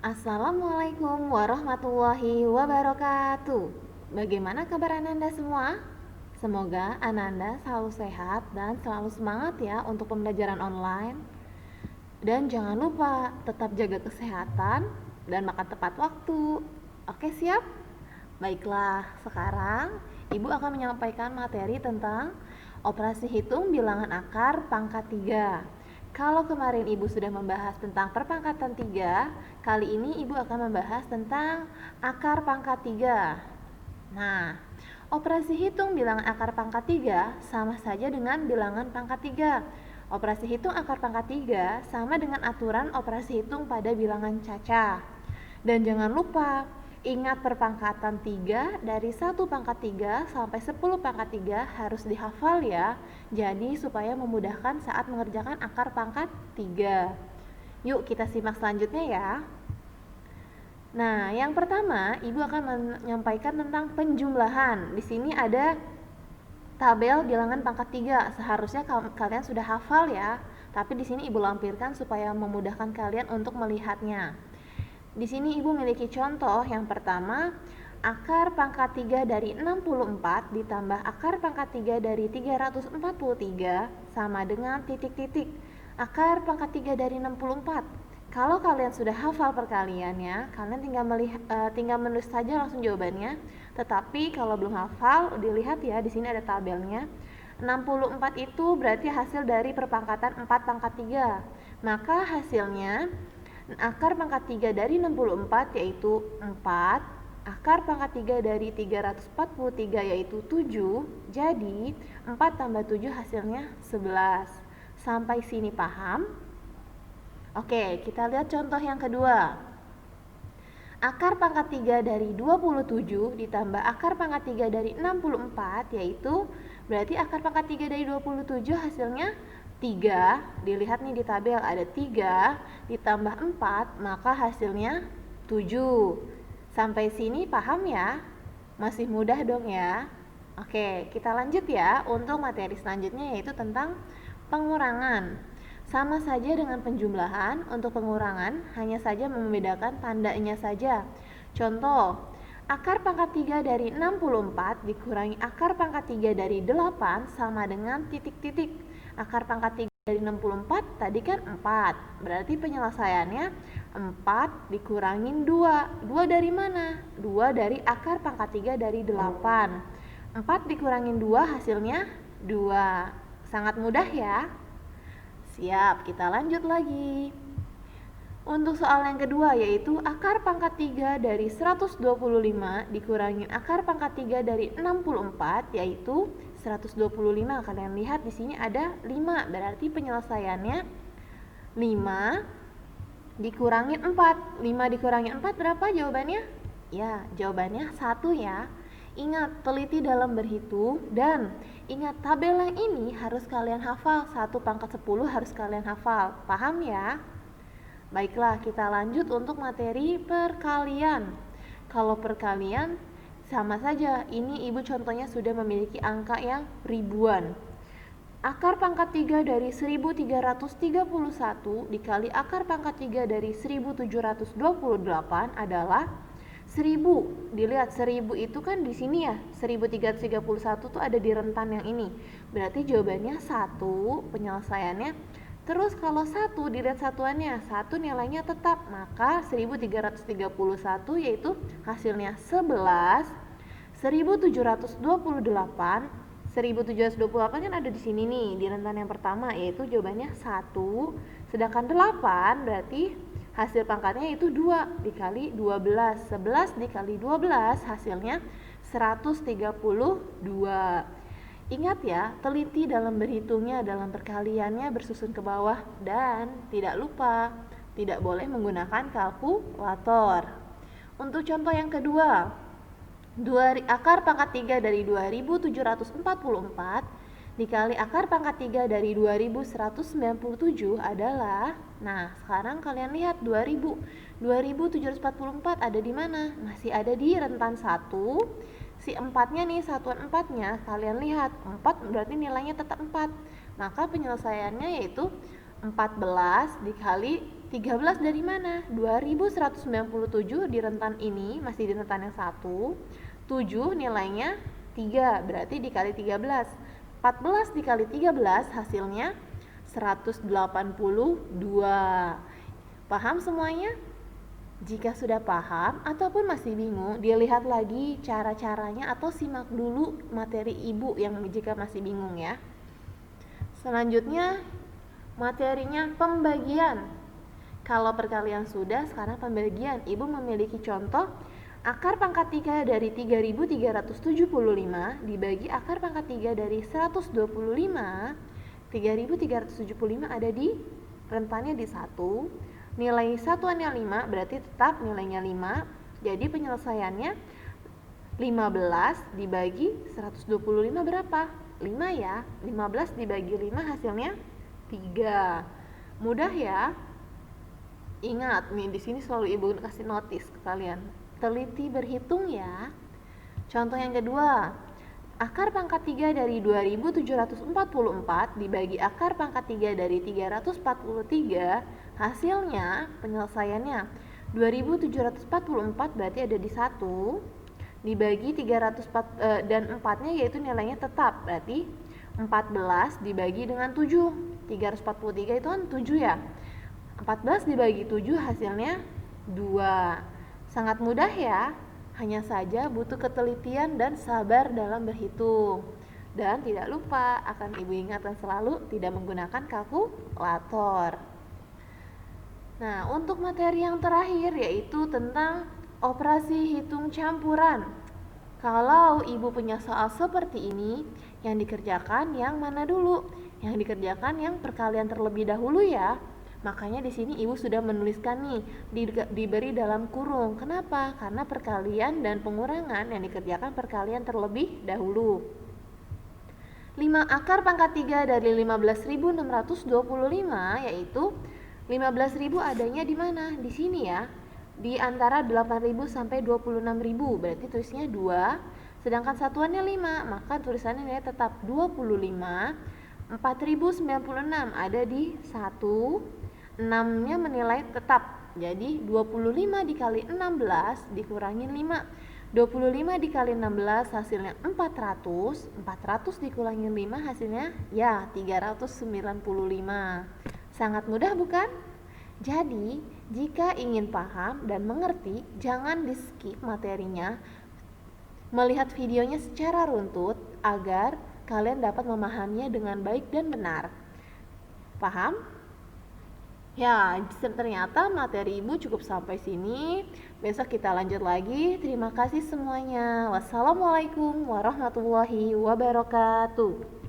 Assalamualaikum warahmatullahi wabarakatuh. Bagaimana kabar Ananda semua? Semoga Ananda selalu sehat dan selalu semangat ya untuk pembelajaran online. Dan jangan lupa tetap jaga kesehatan dan makan tepat waktu. Oke, siap? Baiklah, sekarang Ibu akan menyampaikan materi tentang operasi hitung bilangan akar pangkat 3. Kalau kemarin Ibu sudah membahas tentang perpangkatan 3, kali ini Ibu akan membahas tentang akar pangkat 3. Nah, operasi hitung bilangan akar pangkat 3 sama saja dengan bilangan pangkat 3. Operasi hitung akar pangkat 3 sama dengan aturan operasi hitung pada bilangan cacah. Dan jangan lupa, ingat perpangkatan 3 dari 1 pangkat 3 sampai 10 pangkat 3 harus dihafal ya. Jadi supaya memudahkan saat mengerjakan akar pangkat 3. Yuk kita simak selanjutnya ya. Nah, yang pertama, Ibu akan menyampaikan tentang penjumlahan. Di sini ada tabel bilangan pangkat 3. Seharusnya kalian sudah hafal ya. Tapi di sini Ibu lampirkan supaya memudahkan kalian untuk melihatnya. Di sini Ibu memiliki contoh. Yang pertama, akar pangkat 3 dari 64 ditambah akar pangkat 3 dari 343 sama dengan titik-titik. Akar pangkat 3 dari 64. Kalau kalian sudah hafal perkaliannya, kalian tinggal menulis saja langsung jawabannya. Tetapi kalau belum hafal, dilihat ya, di sini ada tabelnya. 64 itu berarti hasil dari perpangkatan 4 pangkat 3. Maka hasilnya akar pangkat 3 dari 64 yaitu 4, akar pangkat 3 dari 343 yaitu 7, jadi 4 tambah 7 hasilnya 11. Sampai sini paham? Oke, kita lihat contoh yang kedua. Akar pangkat 3 dari 27 ditambah akar pangkat 3 dari 64 yaitu berarti akar pangkat 3 dari 27 hasilnya 3, dilihat nih di tabel ada 3 ditambah 4, maka hasilnya 7. Sampai sini paham ya? Masih mudah dong ya? Oke, kita lanjut ya untuk materi selanjutnya yaitu tentang pengurangan. Sama saja dengan penjumlahan, untuk pengurangan hanya saja membedakan tandanya saja. Contoh, akar pangkat 3 dari 64 dikurangi akar pangkat 3 dari 8 sama dengan titik-titik. Akar pangkat 3 dari 64 tadi kan 4. Berarti penyelesaiannya 4 dikurangin 2. 2 dari mana? 2 dari akar pangkat 3 dari 8. 4 dikurangin 2 hasilnya 2. Sangat mudah ya. Siap, kita lanjut lagi. Untuk soal yang kedua yaitu akar pangkat 3 dari 125 dikurangin akar pangkat 3 dari 64 yaitu 125. Kalian lihat di sini ada 5, berarti penyelesaiannya 5 dikurangin 4. 5 dikurangin 4 berapa jawabannya? Ya, jawabannya 1 ya. Ingat, teliti dalam berhitung dan ingat tabel yang ini harus kalian hafal. 1 pangkat 10 harus kalian hafal. Paham ya? Baiklah, kita lanjut untuk materi perkalian. Kalau perkalian sama saja, ini Ibu contohnya sudah memiliki angka yang ribuan. Akar pangkat 3 dari 1331 dikali akar pangkat 3 dari 1728 adalah 1000. Dilihat 1000 itu kan di sini ya, 1331 tuh ada di rentan yang ini. Berarti jawabannya 1, penyelesaiannya. Terus kalau 1 dilihat satuannya, 1 nilainya tetap, maka 1331 yaitu hasilnya 11. 1728 1728 kan ada di sini nih, di rentan yang pertama, yaitu jawabannya 1. Sedangkan 8 berarti hasil pangkatnya itu 2 dikali 12. 11 dikali 12 hasilnya 132. Ingat ya, teliti dalam berhitungnya, dalam perkaliannya bersusun ke bawah. Dan tidak lupa, tidak boleh menggunakan kalkulator. Untuk contoh yang kedua, akar pangkat 3 dari 2744 dikali akar pangkat 3 dari 2197 adalah, nah sekarang kalian lihat 2744 ada di mana? Masih ada di rentan 1. Si 4-nya nih, satuan 4-nya kalian lihat, 4 berarti nilainya tetap 4. Maka penyelesaiannya yaitu 14 dikali 13 dari mana? 2197 di rentan ini, masih di rentan yang 1. 7 nilainya 3, berarti dikali 13. 14 dikali 13 hasilnya 182. Paham semuanya? Jika sudah paham ataupun masih bingung, dilihat lagi cara-caranya atau simak dulu materi ibu yang jika masih bingung ya. Selanjutnya materinya pembagian. Kalau perkalian sudah, sekarang pembagian. Ibu memiliki contoh akar pangkat 3 dari 3375 dibagi akar pangkat 3 dari 125. 3375 ada di rentannya di 1. Nilai satuannya 5, berarti tetap nilainya 5. Jadi penyelesaiannya 15 dibagi 125 berapa? 5 ya. 15 dibagi 5 hasilnya 3. Mudah ya. Ingat nih, di sini selalu ibu kasih notis ke kalian. Teliti berhitung ya. Contoh yang kedua, akar pangkat 3 dari 2744 dibagi akar pangkat 3 dari 343, hasilnya penyelesaiannya 2744 berarti ada di 1 dibagi 304 dan 4-nya yaitu nilainya tetap, berarti 14 dibagi dengan 7. 343 itu kan 7 ya. 14 dibagi 7 hasilnya 2. Sangat mudah ya. Hanya saja butuh ketelitian dan sabar dalam berhitung. Dan tidak lupa, akan ibu ingatkan selalu tidak menggunakan kalkulator. Nah, untuk materi yang terakhir yaitu tentang operasi hitung campuran. Kalau ibu punya soal seperti ini, yang dikerjakan yang mana dulu? Yang dikerjakan yang perkalian terlebih dahulu ya. Makanya di sini ibu sudah menuliskan nih, diberi dalam kurung. Kenapa? Karena perkalian dan pengurangan yang dikerjakan perkalian terlebih dahulu. 5 akar pangkat 3 dari 15.625 yaitu 15.000 adanya di mana? Di sini ya. Di antara 8.000 sampai 26.000, berarti tulisnya 2. Sedangkan satuannya 5, maka tulisannya nilai tetap 25. 4.096 ada di 1. 6-nya menilai tetap. Jadi 25 dikali 16 dikurangin 5. 25 dikali 16 hasilnya 400. 400 dikurangin 5 hasilnya ya 395. Sangat mudah bukan? Jadi, jika ingin paham dan mengerti, jangan di-skip materinya. Melihat videonya secara runtut agar kalian dapat memahaminya dengan baik dan benar. Paham? Ya, ternyata materi ibu cukup sampai sini. Besok kita lanjut lagi. Terima kasih semuanya. Wassalamualaikum warahmatullahi wabarakatuh.